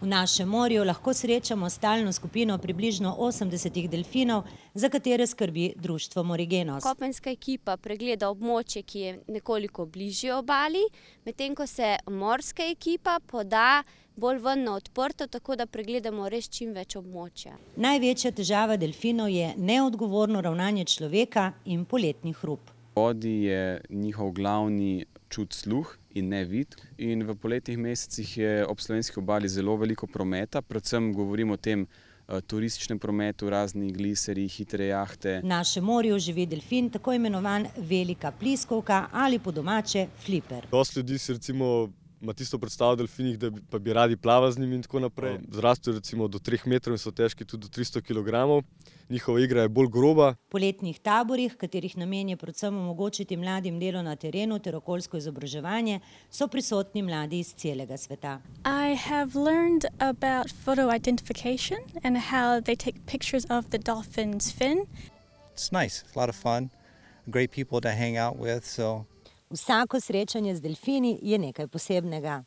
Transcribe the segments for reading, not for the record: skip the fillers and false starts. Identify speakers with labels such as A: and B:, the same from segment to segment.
A: V našem morju lahko srečamo stalno skupino približno 80 delfinov, za katere skrbi društvo Morigenos.
B: Kopenska ekipa pregleda območje, ki je nekoliko bližje obali, medtem ko se morska ekipa poda bolj ven na odprto, tako da pregledamo res čim več območja.
A: Največja težava delfinov je neodgovorno ravnanje človeka in poletni hrup.
C: V vodi je njihov glavni čut sluh in ne vid. In v poletnih mesecih je ob slovenski obali zelo veliko prometa, predvsem govorimo o tem turističnem prometu, razni gliserji, hitre jahte.
A: V našem morju živi delfin, tako imenovan velika pliskovka ali po domače fliper.
D: Dosti ljudi si recimo ima tisto predstavo o delfinih, da pa bi radi plavali z njimi in tako naprej. Zrastejo recimo do 3 metrov in so težki tudi do 300 kilogramov. Njihova igra je bolj groba.
A: V poletnih taborih, katerih namen je predvsem omogočiti mladim delo na terenu ter okoljsko izobraževanje, so prisotni mladi iz celega sveta.
E: I have learned about photo identification and how they take pictures of the dolphin's fin.
F: It's nice, a lot of fun, great people to hang out with, so.
A: Vsako srečanje z delfini je nekaj posebnega.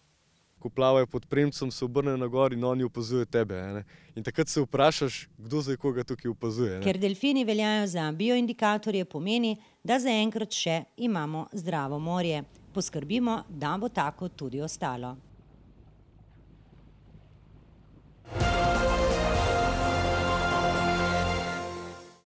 D: Ko plavajo pod premcem, se obrnejo na gor in oni opazujejo tebe. In takrat se vprašaš, kdo zdaj koga tukaj opazuje.
A: Ker delfini veljajo za bioindikatorje, pomeni, da zaenkrat še imamo zdravo morje. Poskrbimo, da bo tako tudi ostalo.